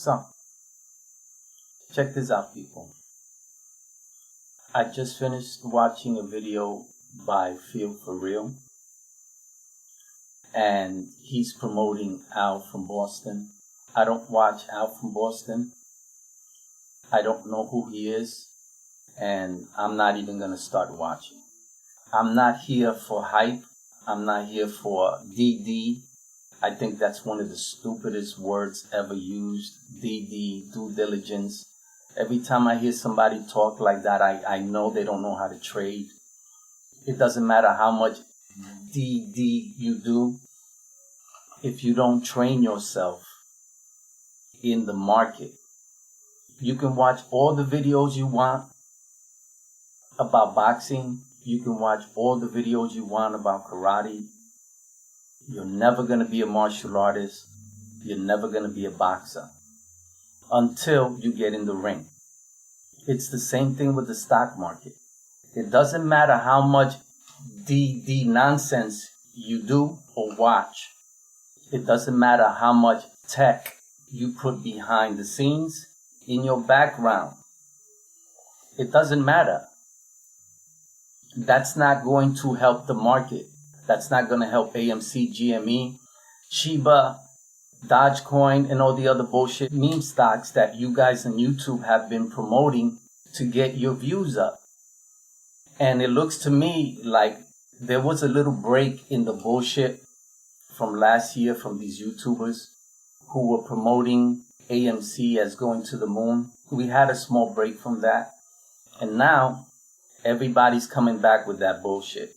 So, check this out, people. I just finished watching a video by Feel For Real, and he's promoting Al from Boston. I don't watch Al from Boston. I don't know who he is, and I'm not even going to start watching. I'm not here for hype. I'm not here for DD. I think that's one of the stupidest words ever used. DD, due diligence. Every time I hear somebody talk like that, I know they don't know how to trade. It doesn't matter how much DD you do. If you don't train yourself in the market, you can watch all the videos you want about boxing. You can watch all the videos you want about karate. You're never going to be a martial artist. You're never going to be a boxer until you get in the ring. It's the same thing with the stock market. It doesn't matter how much DD nonsense you do or watch. It doesn't matter how much tech you put behind the scenes in your background. It doesn't matter. That's not going to help the market. That's not going to help AMC, GME, Shiba, Dogecoin, and all the other bullshit meme stocks that you guys on YouTube have been promoting to get your views up. And it looks to me like there was a little break in the bullshit from last year from these YouTubers who were promoting AMC as going to the moon. We had a small break from that. And now everybody's coming back with that bullshit.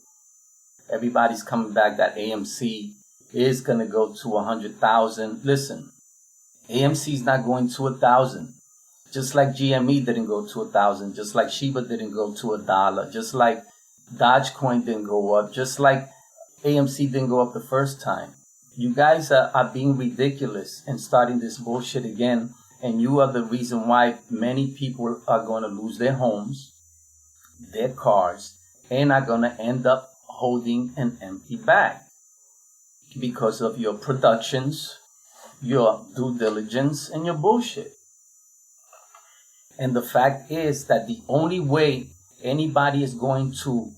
Everybody's coming back that AMC is going to go to 100,000. Listen, AMC's not going to 1,000. Just like GME didn't go to 1,000. Just like Shiba didn't go to $1. Just like Dogecoin didn't go up. Just like AMC didn't go up the first time. You guys are being ridiculous and starting this bullshit again. And you are the reason why many people are going to lose their homes, their cars, and are going to end up holding an empty bag because of your productions, your due diligence, and your bullshit. And the fact is that the only way anybody is going to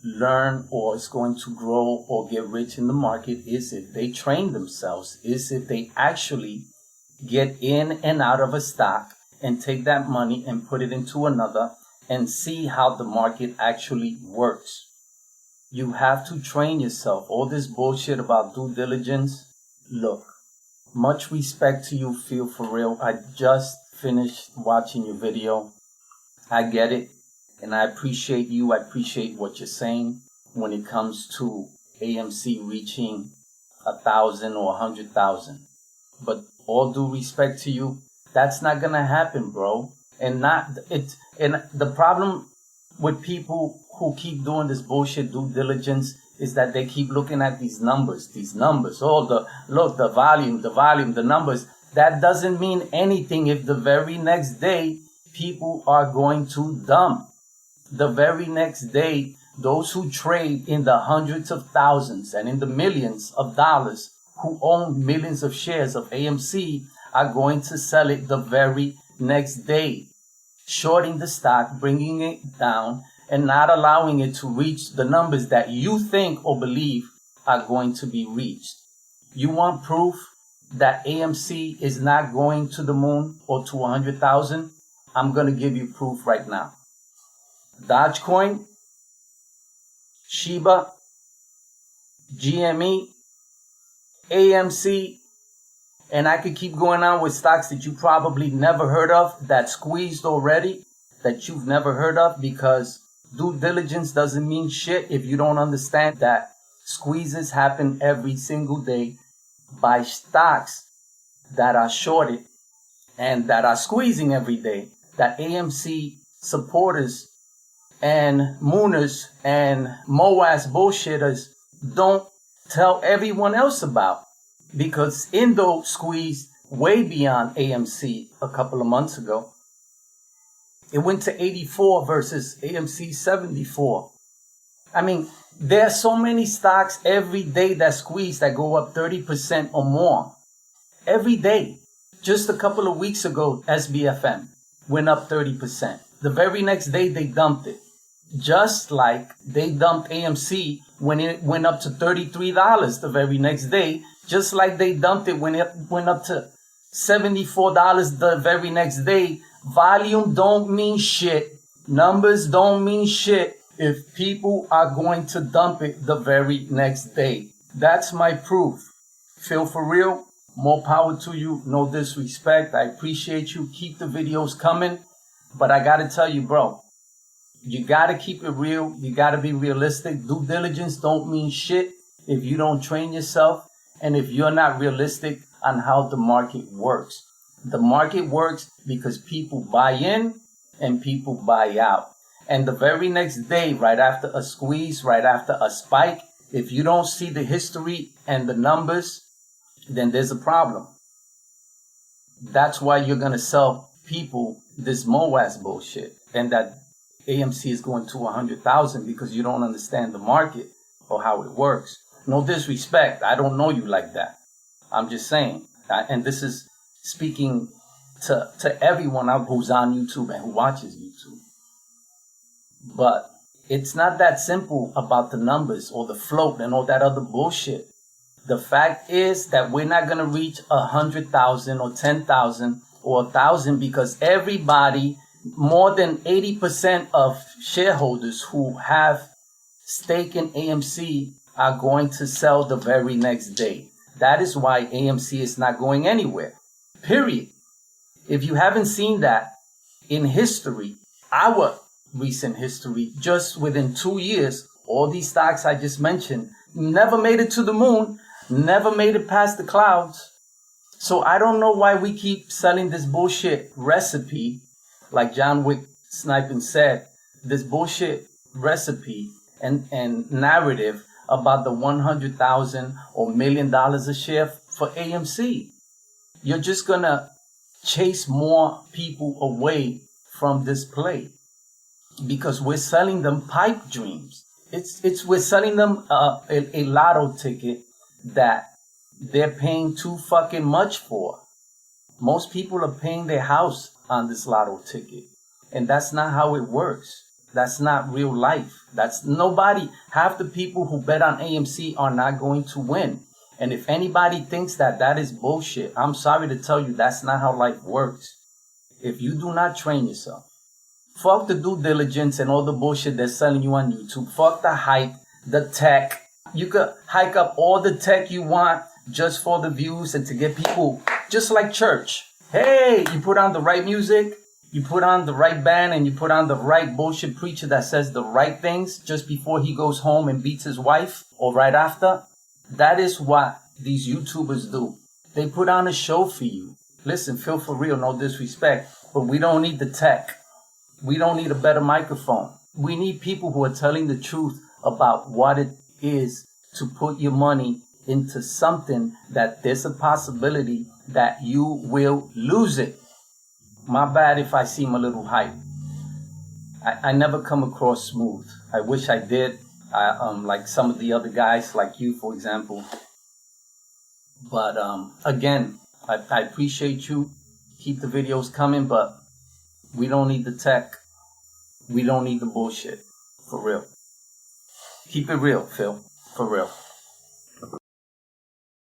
learn or is going to grow or get rich in the market is if they train themselves, is if they actually get in and out of a stock and take that money and put it into another and see how the market actually works. You have to train yourself. All this bullshit about due diligence. Look, much respect to you, Feel For Real. I just finished watching your video. I get it. And I appreciate you. I appreciate what you're saying when it comes to AMC reaching 1,000 or 100,000. But all due respect to you, that's not going to happen, bro. And the problem with people who keep doing this bullshit due diligence is that they keep looking at these numbers. Oh, the volume, the numbers. That doesn't mean anything if the very next day people are going to dump. The very next day, those who trade in the hundreds of thousands and in the millions of dollars, who own millions of shares of AMC, are going to sell it the very next day, shorting the stock, bringing it down, and not allowing it to reach the numbers that you think or believe are going to be reached. You want proof that AMC is not going to the moon or to 100,000? I'm going to give you proof right now. Dogecoin, Shiba, GME, AMC, and I could keep going on with stocks that you probably never heard of, that squeezed already, that you've never heard of, because due diligence doesn't mean shit if you don't understand that squeezes happen every single day by stocks that are shorted and that are squeezing every day, that AMC supporters and mooners and MOAS bullshitters don't tell everyone else about. Because Indo squeezed way beyond AMC a couple of months ago. It went to 84 versus AMC 74. I mean, there are so many stocks every day that squeeze that go up 30% or more. Every day. Just a couple of weeks ago, SBFM went up 30%. The very next day, they dumped it. Just like they dumped AMC when it went up to $33 the very next day. Just like they dumped it when it went up to $74 the very next day. Volume don't mean shit. Numbers don't mean shit if people are going to dump it the very next day. That's my proof. Feel for real? More power to you. No disrespect. I appreciate you. Keep the videos coming. But I got to tell you, bro, you got to keep it real. You got to be realistic. Due diligence don't mean shit if you don't train yourself and if you're not realistic on how the market works. The market works because people buy in and people buy out. And the very next day, right after a squeeze, right after a spike, if you don't see the history and the numbers, then there's a problem. That's why you're going to sell people this MOAS bullshit and that AMC is going to 100,000 because you don't understand the market or how it works. No disrespect. I don't know you like that. I'm just saying. And this is speaking to everyone out who's on YouTube and who watches YouTube. But it's not that simple about the numbers or the float and all that other bullshit. The fact is that we're not going to reach 100,000 or 10,000 or 1,000 because everybody, more than 80% of shareholders who have stake in AMC are going to sell the very next day. That is why AMC is not going anywhere. Period. If you haven't seen that in history, our recent history, just within 2 years, all these stocks I just mentioned never made it to the moon, never made it past the clouds. So I don't know why we keep selling this bullshit recipe, like John Wick Sniping said, this bullshit recipe and narrative about the 100,000 or $1 million a share for AMC. You're just gonna chase more people away from this play because we're selling them pipe dreams. We're selling them a lotto ticket that they're paying too fucking much for. Most people are paying their house on this lotto ticket, and that's not how it works. That's not real life. That's nobody. Half the people who bet on AMC are not going to win. And if anybody thinks that that is bullshit, I'm sorry to tell you that's not how life works. If you do not train yourself, fuck the due diligence and all the bullshit they're selling you on YouTube. Fuck the hype, the tech. You could hike up all the tech you want just for the views and to get people, just like church. Hey, you put on the right music, you put on the right band, and you put on the right bullshit preacher that says the right things just before he goes home and beats his wife or right after. That is what these YouTubers do. They put on a show for you. Listen, feel for real, no disrespect, but we don't need the tech. We don't need a better microphone. We need people who are telling the truth about what it is to put your money into something that there's a possibility that you will lose it. My bad if I seem a little hype. I never come across smooth. I wish I did. Like some of the other guys, like you, for example. But again, I appreciate you. Keep the videos coming, but we don't need the tech. We don't need the bullshit. For real. Keep it real, Phil. For real.